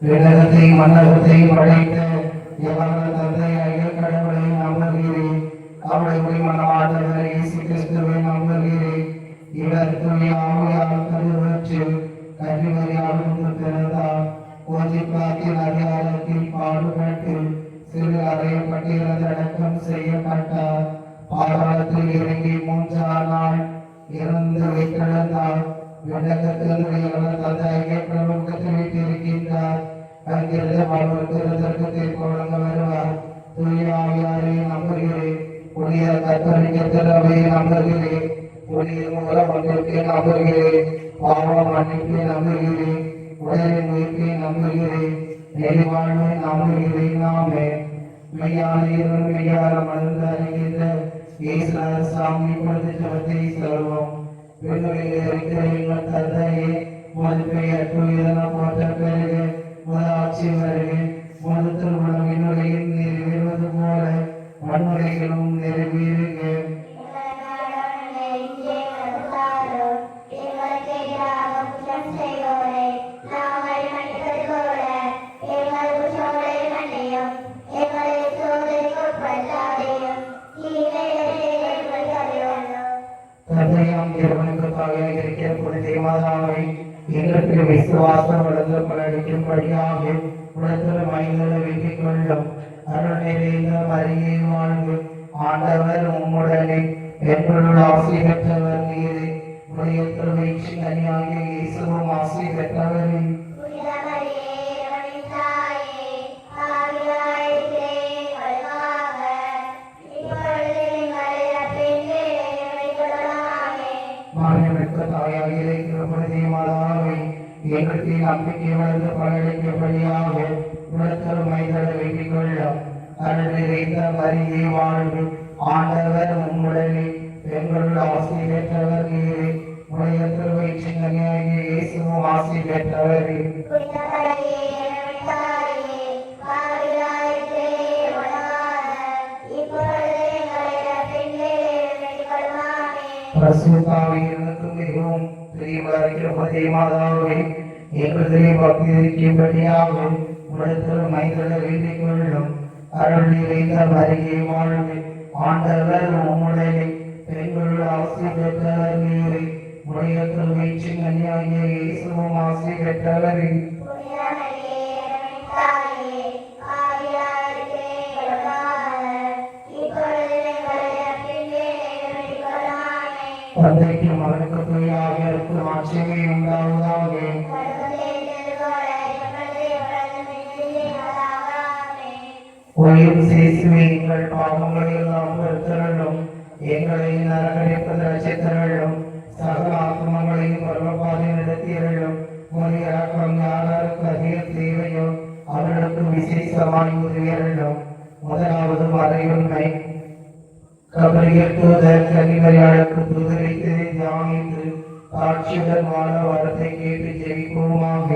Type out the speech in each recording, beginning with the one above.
விண்ணகத்தை மன்னகத்தை படைத்த எவரது தந்தையாகிய கடவுளை நம்புகிறேன். அவருடைய மனமாண்டவர் இயேசு கிறிஸ்துவை நம்புகிறேன். இவர் தூய ஆவியால் கருவுற்று கன்னிமரியாவிலிருந்து பிறந்தார். ஓதிப்பாத்தின் அதிகாரத்தில் பாடுபட்டு சிறு அறையப்பட்டிருந்த அடக்கம் செய்யப்பட்டார். பாதாளத்தில் இறங்கி 3ஆம் நாள் இறந்து வைத்திருந்தார். விண்ணகத்தினுடைய தந்தையாகிய பிரபுக்கத்தில் வைத்திருக்கின்றார். அங்கிருந்து வாழ்வதற்கு தீர்ப்பு வழங்க வருவார். தூய ஆவியாரை நம்புகிறேன். புனித கத்தோலிக்க திருச்சபையை நம்புகிறேன். புனித மூலம் ஒன்றிற்கு நம்புகிறேன். பாவ மன்னிப்பை நம்புகிறேன். உடலின் உயிர்ப்பை நம்புகிறேன். நெறிவாழ்வை நம்புகிறேன். ஆமென். மெய்யான இறைவன் மெய்யான மருந்து அறிகின்ற இயேசு சாமி பொழுது ஜெபத்தை சொல்வோம். விண்ணுலகில் இருக்கிற எங்கள் தந்தையே, உமது பெயர் தூயதென போற்ற பெருக. உமது ஆட்சி வருக. உமது திருமணம் விண்ணுலகில் நிறைவேறுவது போல மண்ணுலகிலும் நிறைவேறுக. தந்தையாம் இறைவனுக்கு தாயாக இருக்கிற புனித மாதாவை எங்களுக்கு விசுவாசம் வளர்ந்து பலடிக்கும்படியாக உலகத்தில் மனிதனை வேண்டிக் கொள்ளும். அருள் நிறைந்த மரியே வாழ்வு. ஆண்டவர் உம்முடனே. பெண்களுள் ஆசி பெற்றவர் நீரே. உடைய திருவயிற்று கனியாகிய இயேசுவும் ஆசி பெற்றவரே. தாயாக இருக்கிற புனித மாதாவை எங்களுக்கு நம்பிக்கை வளர்ந்து பலடிக்கும்படியாக உலகத்தில் மனிதனை வேண்டிக் கொள்ளும். அருள் நிறைந்த மரியே வாழ்வு. ஆண்டவர் உம்முடனே. பெண்களுள் ஆசி பெற்றவர் நீரே. உடைய திருவயிற்று கனியாகிய இயேசுவும் ஆசி பெற்றவரே. பரிசுத்தாவியிலிருந்து மிகவும் பிரியமளிக்கிற புனித மாதாவை எங்களுடைய பக்தி இருக்கும்படியாக உலகத்தில் மனிதனை வேண்டிக் கொள்ளும். அருள் நிறைந்த மரியே வாழ்வு. ஆண்டவர் உம்முடனே. பெண்களுள் ஆசி பெற்றவர் நீரே. உடைய திருவயிற்று கனியாகிய இயேசுவும் ஆசி பெற்றவரே. தந்தைக்கு மகனுக்கு தூய ஆவியாருக்கு ஆட்சியை உண்டாவதாக. ஓயும் இயேசுவே, எங்கள் பாவங்களை எல்லாம் பொறுத்தருளும். எங்களை நரகடிப்பது ரட்சித்தருளும். சகல ஆத்மங்களையும் பரமபாதை நடத்தியருளும். உமது இரக்கம் யாருக்கு அதிக தேவையோ அவர்களுக்கு விசேஷமாய் உதவியருளும். முதலாவது மறையுண்மை. கபரியல் தூதர் கன்னிமரியாளுக்கு தூதரித்து தியானித்து காட்சியுடன் வாழ வரத்தை கேட்டு ஜெபிப்போமாக.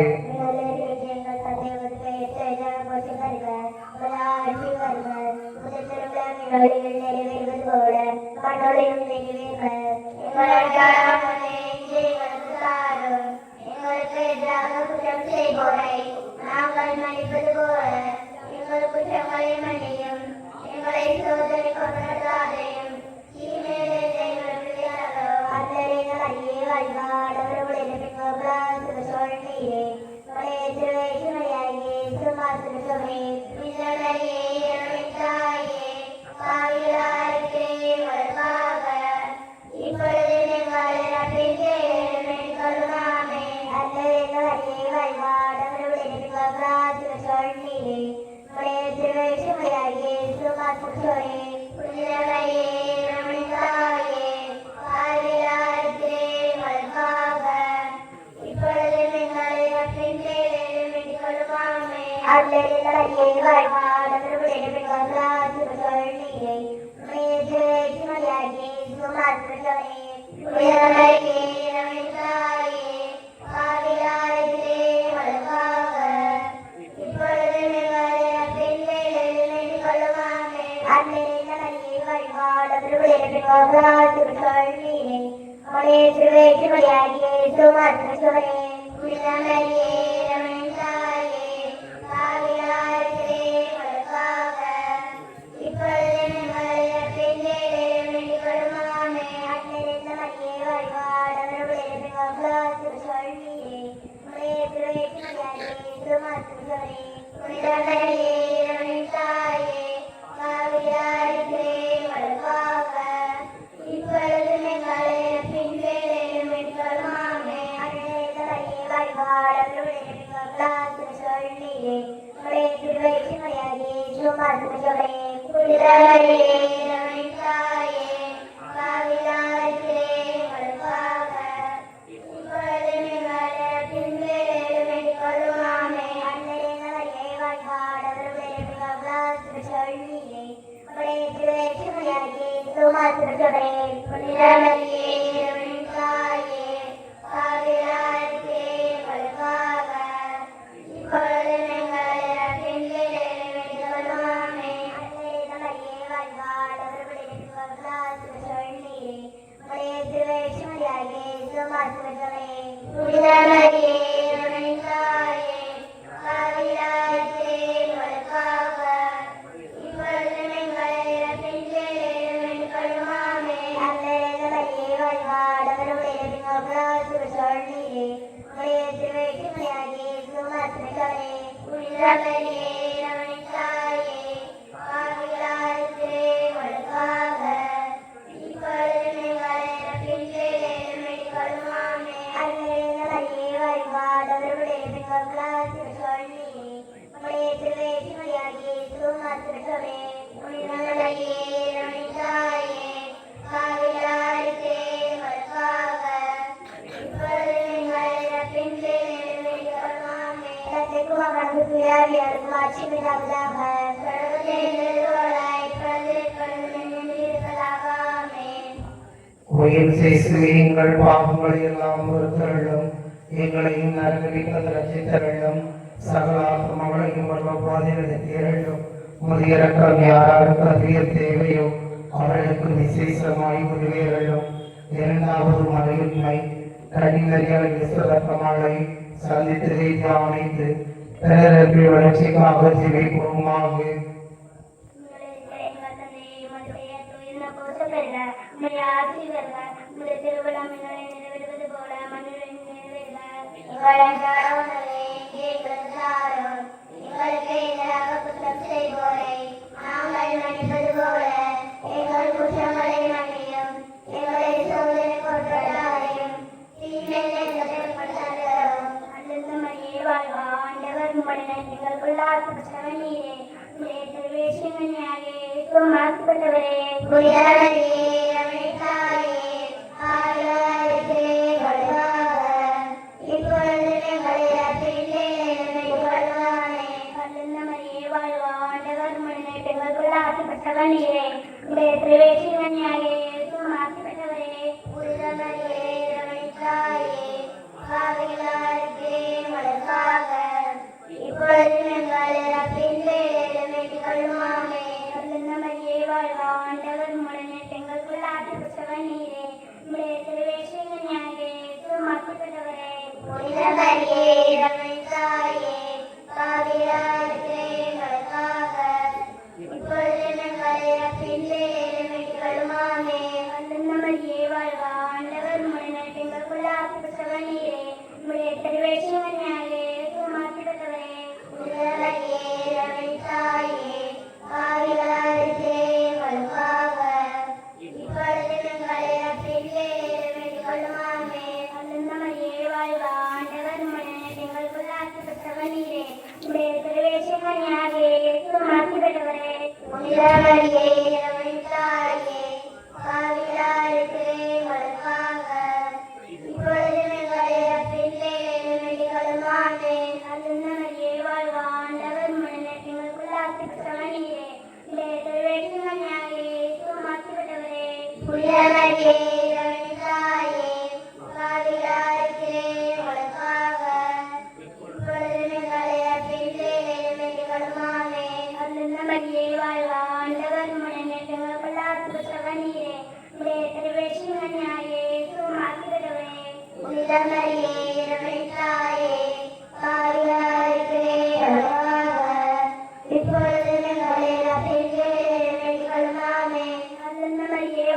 திருவேற்றுமையாகிய சுமத்ரசுவரே புனித மரியே ரமணிதாயே உயிர் சேசுவே எங்கள் பாவங்களை எல்லாம் பொறுத்தருளும், எங்களையும் நரகத்தில் ரட்சித்தருளும், சகல ஆத்மாக்களையும் பரமபாதையில் தேரலும். முதிய இரக்கம் யாராருக்கு அதிக தேவையோ அவர்களுக்கு விசேஷமாய் உதவியருளும். இரண்டாவது மழையின்மை கடினறியால் விசுவரக்கமலை சந்தித்ததை தியானித்து பிறருக்கு வளர்ச்சிக்காக ஜெபிப்போமாக.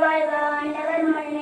வாழ்க ஆண்டவர்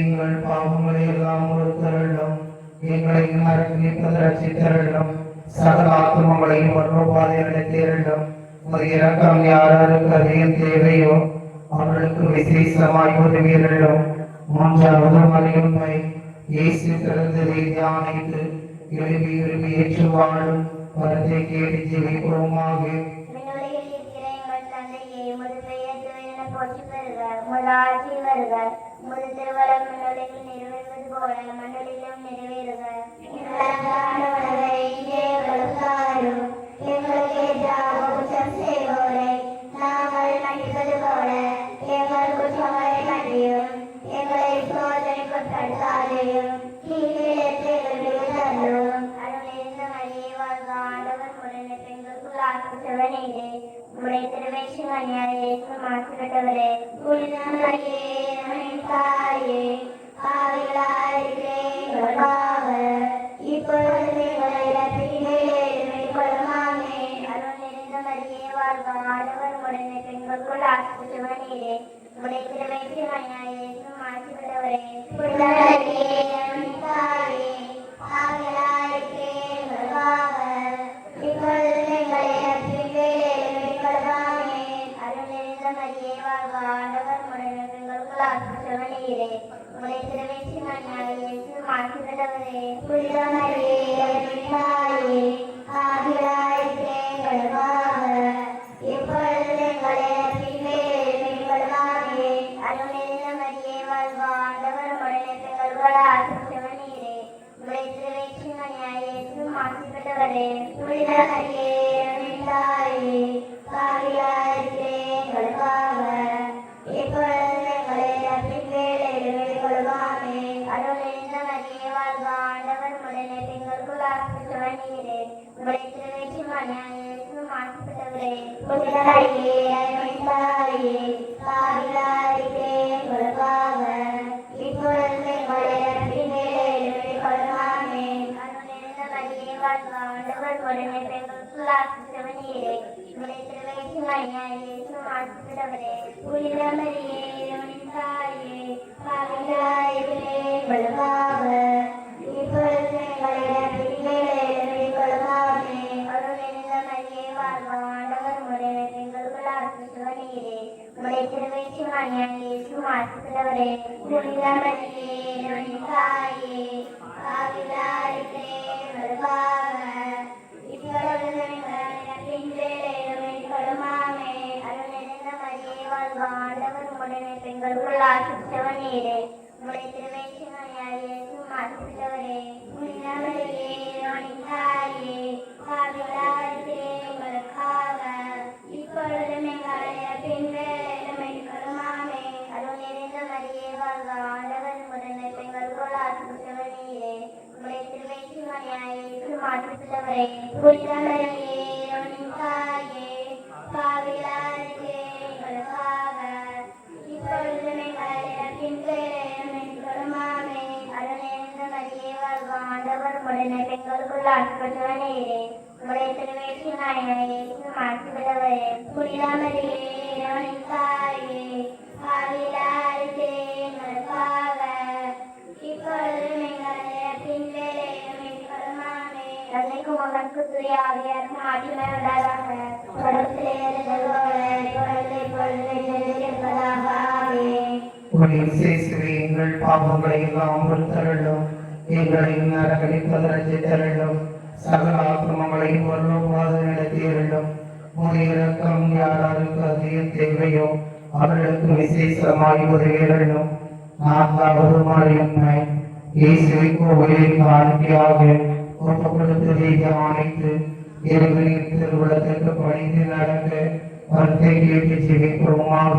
எங்கள் பாவங்களை எல்லாம் பொறுத்தருளும். எங்களை ரட்சித்தருளும். சகல ஆத்துமங்களையும் பாதைகளை தேரலும். இறக்கம் யாருக்கு அதிகம் தேவையோ அவர்களுக்கு விசேஷமாய் உதவியருளும். மூன்றாவது மறையுண்மை இயேசு பிறந்ததை தியானித்து எழுப்பி விரும்பி ஏற்று வாழும் வரத்தை கேட்டு ஜெயிப்போமாக. ஆட்சி வருக, உமது திருவரம் மண்ணுலகில் நிறைவேறுவது போல மண்ணுலகிலும் நிறைவேறுக. எங்களுக்கு எதிராக குற்றம் செய்வோரை நாங்கள் மன்னிப்பது போல எங்கள் குற்றங்களை மன்னியும். எங்களை சோதனைக்குட்படுத்தாதேயும், தீமையிலிருந்து எங்களை தள்ளும். அருளிருந்த மரியே வாழ்க, ஆண்டவர் உடனே பெண்களுக்குள் ஆசிரியர் நீரே. உம்முடைய திருவேற்று கன்னியாய் இயேசு ஆசீர்வதிக்கப்பட்டவரே. புனித மரியே, நம் தாயே, பாவிகளாயிருக்கிற எங்களுக்காக இப்பொழுது எங்களை இறப்பின் வேளையிலும் கொள்ளுமாமே. அருள் நிறைந்த மரியே வாழ்க, ஆண்டவர் உடனே பெண்களுக்குள் ஆசீர்வதிக்கப்பட்டவர் நீரே. உம்முடைய திருவேற்று கன்னியாய் இயேசு ஆசீர்வதிக்கப்பட்டவரே. புனித மரியே, நம் தாயே, பாவிகளாயிருக்கிற எங்களுக்காக இப்பொழுது எங்களை இறப்பின் வேளையிலும் கொள்ளுமாமே. அருள் நிறைந்த மரியே வாழ்க, ஆண்டவர் உடனே பெண்களுக்குள் ஆசீர்வதிக்கப்பட்டவர் நீரே. உம்முடைய திருவேற்று கன்னியாய் இயேசு ஆசீர்வதிக்கப்பட்டவரே. புனித மரியே, நம் தாயே, பாவிகளாயிருக்கிற எங்களுக்காக இப்பொழுது எங்களை இறப்பின் வேளையிலும் கொள்ளுமாமே. அருள் நிறைந்த மரியே வாழ்க, ஆண்டவர் உடனே பெண்களுக்குள் ஆசீர்வதிக்கப்பட்டவர் நீரே. உம்முடைய திருவேற்று கன்னியாய் இயேசு ஆசீர்வதிக்கப்பட்டவரே. புனித மரியே, நம் தாயே, பாவிகளாயிருக்கிற எங்களுக்காக இப்பொழுது எங்களை இறப்பின் வேளையிலும் கொள்ளுமாமே. அருள் நிறைந்த மரியே வாழ்க, ஆண்டவர் உடனே பெண்களுக்குள் ஆசீர்வதிக்கப்பட்டவர் நீரே. உம்முடைய திருவேற்று கன்னியாய் இயேசு ஆசீர்வதிக்கப்பட்டவரே. புனித மரியே, நம் தாயே, பாவிகளாயிருக்கிற எங்களுக்காக இப்பொழுது எங்களை இறப்பின் வேளையிலும் கொள்ளுமாமே. அருள் நிறைந்த மரியே வாழ்க, ஆண்டவர் உடனே பெண்களுக்குள் ஆசீர்வதிக்கப்பட்டவர் நீரே. உம்முடைய திருவேற்று கன்னியாய் இயேசு ஆசீர்வதிக்கப்பட்டவரே. புனித மரியே, நம் தாயே, பாவிகளாயிருக்கிற எங்களுக்காக இப்பொழுது எங்களை இறப்பின் வேளையிலும் கொள்ளுமாமே. அருள் நிறைந்த மரியே வாழ்க, ஆண்டவர் உடனே பெண்களுக்குள் ஆசீர்வதிக்கப்பட்டவர் நீரே. உம்முடைய திருவேற்று கன்னியாய் இயேசு ஆசீர்வதிக்கப்பட்டவரே. புனித மரியே, நம் தாயே, பாவிகளாயிருக்கிற எங்களுக்காக இப்பொழுது எங்களை இறப்பின் வேளையிலும் கொள்ளுமாமே. அருள் நிறைந்த மரியே வாழ்க, ஆண்டவர் உடனே பெண்களுக்குள் ஆசீர்வதிக்கப்பட்டவர் நீரே. உம்முடைய திருவேற்று கன்னியாய் இயேசு ஆசீர்வதிக்கப்பட்டவரே. புனித மரியே, நம் தாயே, பாவிகளாயிருக்கிற எங்களுக்காக இப்பொழுது எங்களை இறப்பின் வேளையிலும் கொள்ளுமாமே. அருள் நிறைந்த மரியே வாழ்க, ஆண்டவர் உடனே பெண்களுக்குள் ஆசீர்வதிக்கப்பட்டவர் நீரே. உம்முடைய திருவேற்று கன்னியாய் இயேசு ஆசீர்வதிக்கப்பட்டவரே. புனித மரியே, நம் தாயே, பாவிகளாயிருக்கிற எங்களுக்காக இப்பொழுது எங்களை இறப்பின் வேளையிலும் கொள்ளுமாமே. அருள் நிறைந்த மரியே வாழ்க, ஆண்டவர் உடனே பெண்களுக்குள் ஆசீர்வதிக்கப்பட்டவர் நீரே. உம்முடைய திருவேற்று கன்னியாய் இயேசு ஆசீர்வதிக்கப்பட்டவரே. புனித மரியே, நம் தாயே, பாவிகளாயிருக்கிற எங்களுக்காக இப்பொழுது மகனுக்கு தூய ஆவியாருக்கும் ஆட்சிமை உண்டாதாக. தொடக்கத்திலே இருந்தது போல இப்பொழுது எப்பொழுதும் இருப்பதாக. ஆமென். இயேசுவே, எங்கள் பாவங்களை எல்லாம் பொறுத்தருளும், எங்களை நரகத்தில் ரட்சித்தருளும், சகல ஆத்துமங்களையும் ஒருவாது நடத்தியருளும். உம்முடைய இரக்கம் யாராருக்கு அதிக தேவையோ அவர்களுக்கு விசேஷமாய் உதவியருளும். நான்காவது மறையுண்மை, இயேசுவை கோவிலில் காணிக்கையாக ஒப்புக் கொடுத்ததை தியானித்து இறைவனின் திருவுளத்திற்கு பணிந்து நடக்க வரத்தை கேட்டு ஜெபிப்போமாக.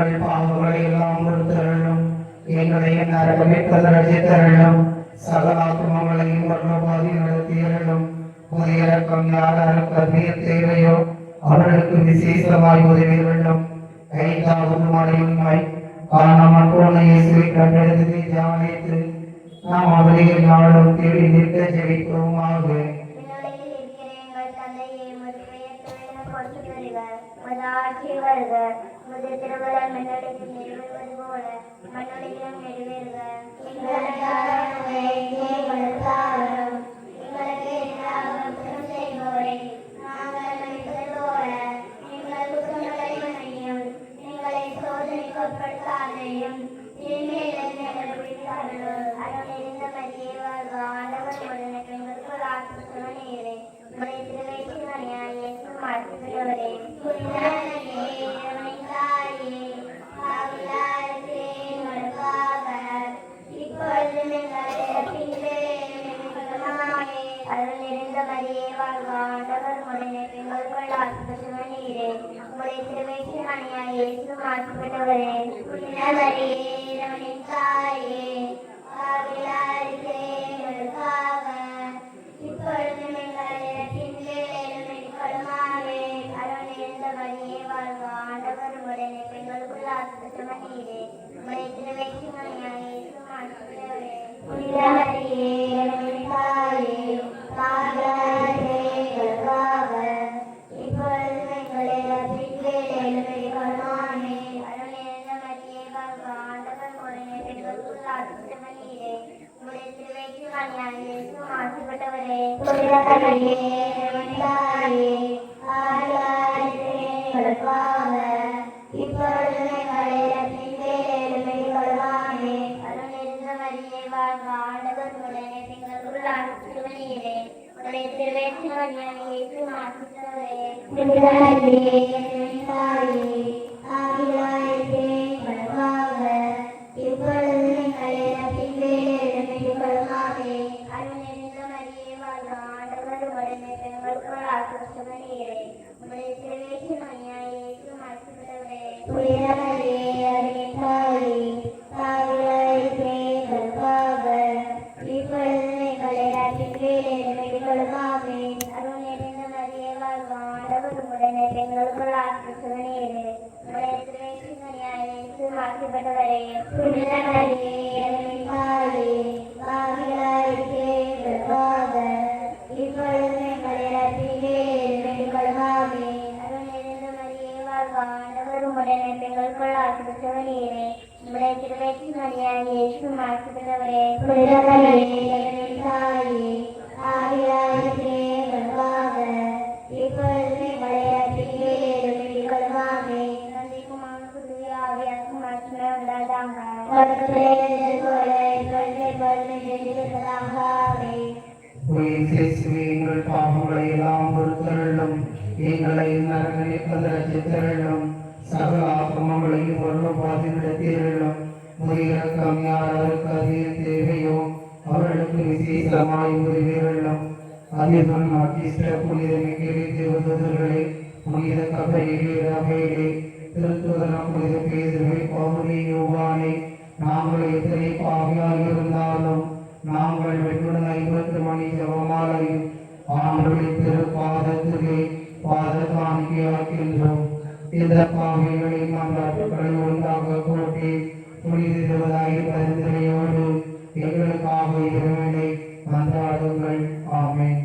எங்கள் பாவங்களை எல்லாம் பொறுத்தருளும், எங்களை நரகத்தில் ரட்சித்தருளும், சகல ஆத்துமங்களையும் வர்ணபாதி நடத்தியருளும். உம்முடைய இரக்கம் யாராருக்கு அதிக தேவையோ அவர்களுக்கு விசேஷமாய் உதவியருளும். ஐந்தாவது மறையுண்மை, காணாமல் போன இயேசுவை கண்டெடுத்ததை தியானித்து நாம் அவரையில் நாளும் தேடி நிற்க ஜெபிப்போமாக. திருவள்ளுவர் மன்னடியில் நிறைவேறுவது போல மன்னடியிலும் நிறைவேறுக. எங்களுக்கு எதிராக குற்றம் செய்பவரை நாங்கள் மன்னிப்பது போல எங்கள் குற்றங்களை மன்னியும். மாற்றிவிட்டவரே அருள் நிறைந்த மரியே வாழ்க ஆண்டவர் உடனே பெண்களுக்குள் ஆசிர்வதிக்கப்பட்டவள் நீரே உம்முடைய திருவயிற்றின் கனியாகிய இயேசு ஆசிர்வதிக்கப்பட்டவரே மரியே இறைவனின் தாயே பாவிகளாய் இருக்கிற எங்களுக்காக இப்பொழுதும் எங்கள் இறப்பின் வேளையிலும் வேண்டிக்கொள்ளுமாறு அருள் நிறைந்த மரியே வாழ்க ஆண்டவர் உடனே பெண்களுக்குள் ஆசிர்வதிக்கப்பட்டவள் நீரே உம்முடைய திருவயிற்றின் கனியாகிய இயேசு ஆசிர்வதிக்கப்பட்டவரே மரியே இறைவனின் தாயே எங்கள் பாவங்களை எல்லாம் பொறுத்தருளும் எங்களை நரகத்திலும் சகல ஆத்மங்களையும் ஒரு பாதியிடத்திலும் முறையிறக்கம் யாருக்கு அதிக தேவையோ அவர்களுக்கு விசேஷமாய் உதவியுள்ளோம். அதிகம் அக்கிஷ்ட புனித மிகிரி தேவதூதர்களே, புனித கபையிலே திருத்துதனம் புனித பேதுவை பவுனி யோவானே, நாங்கள் எத்தனை பாவியாக இருந்தாலும் நாங்கள் வெண்ணுடன் 50 மணி ஜபமாலையும் ஆண்டுகளின் திருப்பாதத்திலே பாத காணிக்கையாக்கின்றோம். இந்த பாவிகளை மன்றாட்டுகளை ஒன்றாக கூட்டி புனிதவதாய் பரிந்துரையோடு எங்களுக்காக இறைவனை மன்றாடுங்கள். ஆமென்.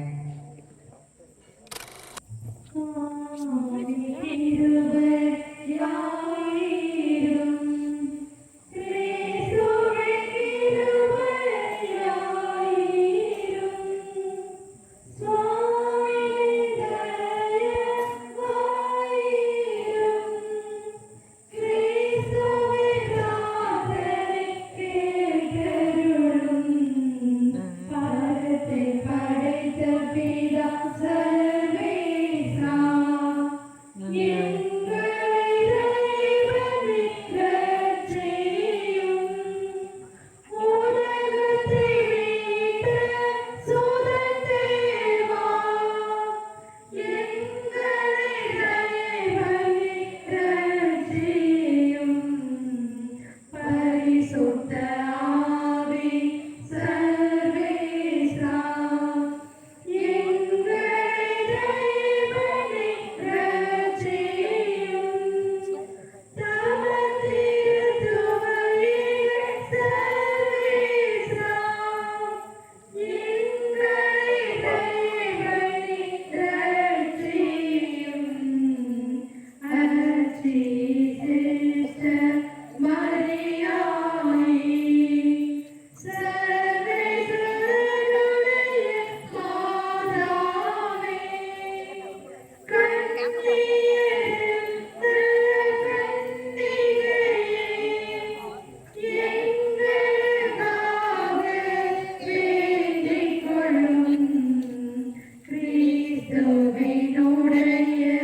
கிறிஸ்துவினுடைய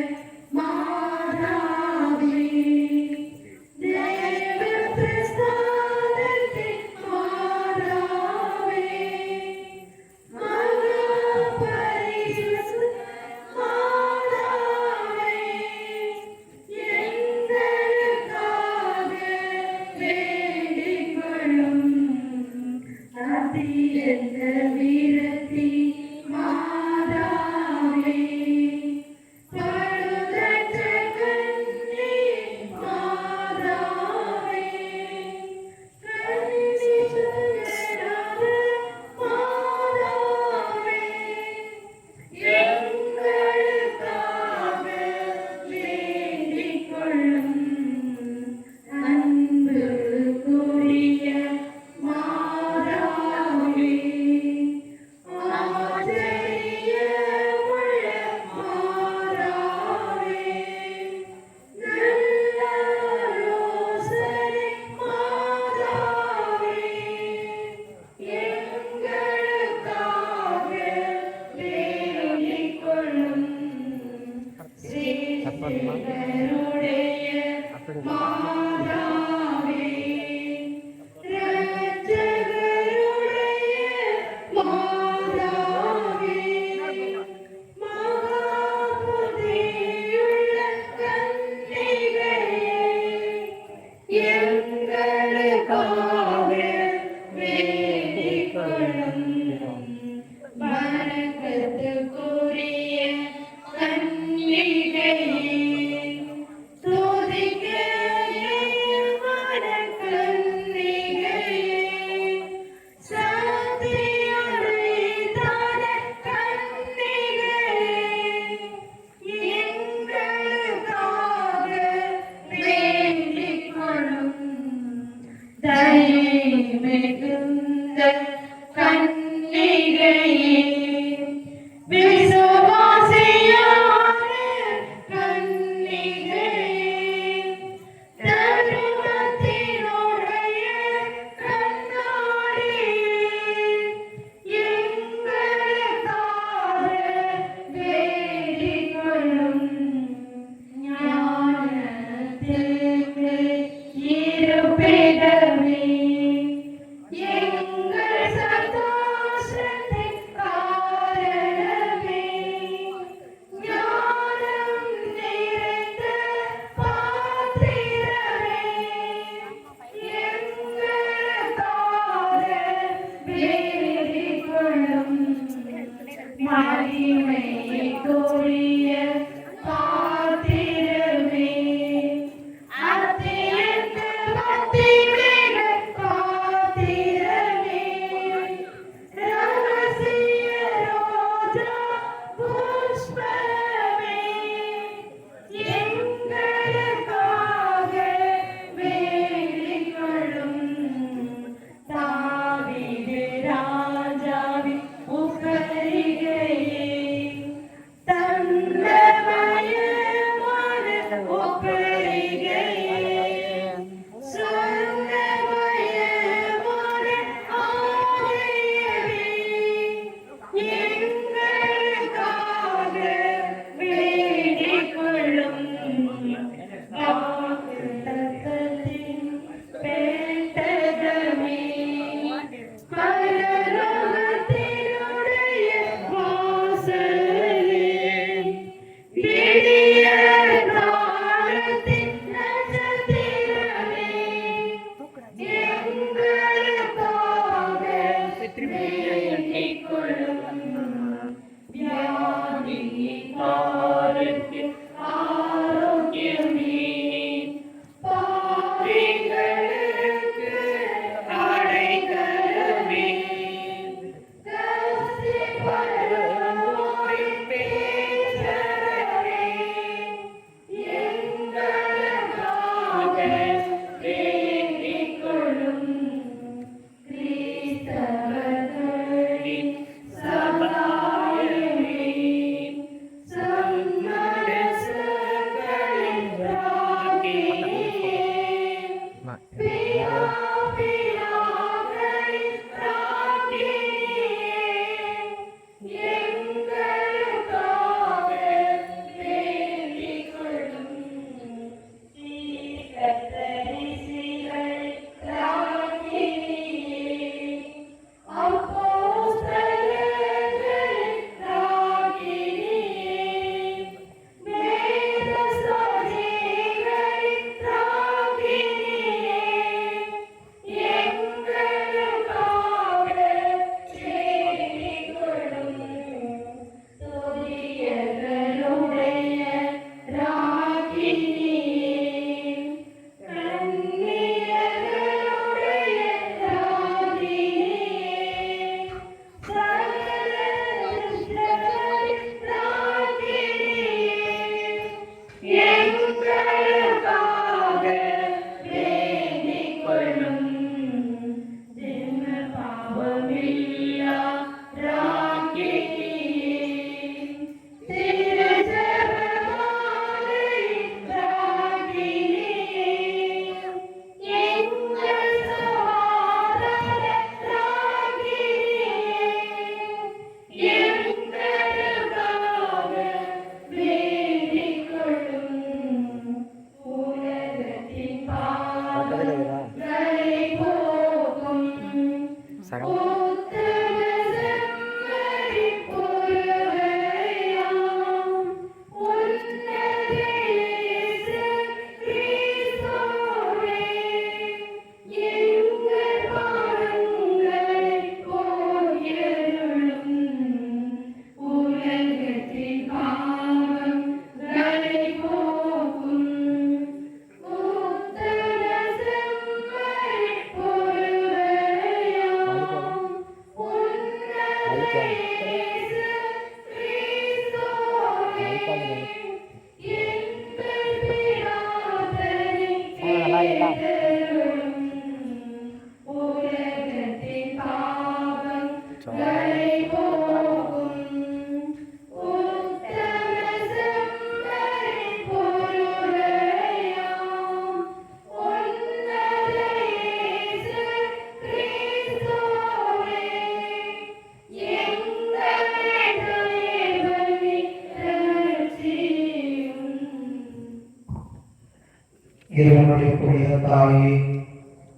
இறைவனுடைய புனித தாயே,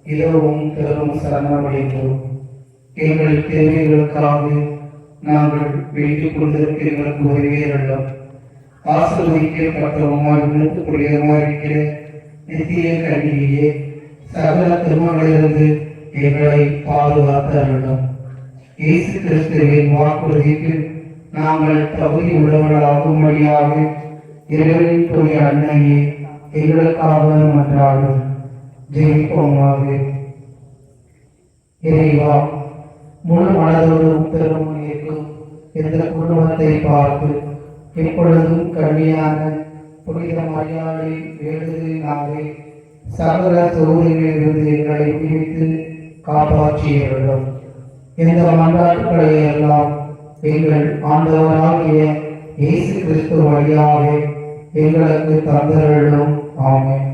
இரவும் பெரும் சரணமடைந்தோம். எங்கள் தேவைகளுக்காக நாங்கள் வேண்டிக் கொண்டிருக்கிற எங்களுக்கு உதவியருள்ளோம். ஆசீர்வதிக்கப்பட்ட உமாவிற்கு புனிதமாயிருக்கிற நித்திய கல்வியே, சகல திருமகளிலிருந்து எங்களை பாதுகாத்தருளும். இயேசு கிறிஸ்துவின் வாக்குறுதிக்கு நாங்கள் தகுதி உள்ளவர்களாகும்படியாக இறைவனின் தூய அன்னையே, எங்களுக்காக மன்றாடும். ஜெயிப்போமாக. இறைவா, முழு மனதோடு உத்தரவு இருக்கும் இந்த குடும்பத்தை பார்த்து எப்பொழுதும் கல்வியான புனித மரியாதை வேண்டுதலினாலே சகல சோதனைகளிலிருந்து எங்களை விடுவித்து காப்பாற்றியவர்களும் இந்த மன்றாட்டுக்களை எல்லாம் எங்கள் ஆண்டவராகிய இயேசு கிறிஸ்து வழியாக எங்களுக்கு தந்தருளும். ஆமென்.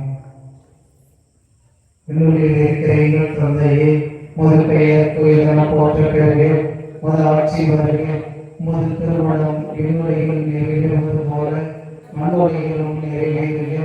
விண்ணுலகில் இருக்கிற எங்கள் தந்தையே, உமது பெயர் தூயதென போற்ற பெறுக. உமது ஆட்சி வருக. உமது திருமணம் விண்ணுலகில் நிறைவேறுவது போல மண்ணுலகிலும் நிறைவேறுக.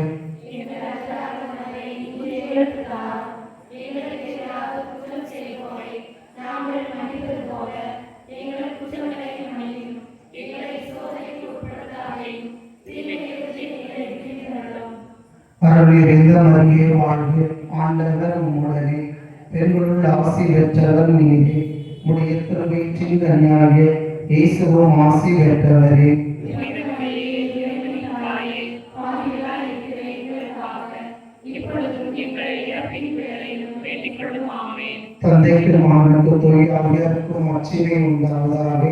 அருளிருந்த மரியே வாழ்க, ஆண்டவர் உம்முடனே, பெண்களுள் ஆசி பெற்றவர் நீரே. உடைய திருவயிற்றின் கனியாகிய இயேசுவும் ஆசி பெற்றவரே. தந்தைக்கு மகனுக்கு தூய ஆவியாருக்கும் ஆட்சியை உண்டாவதாக.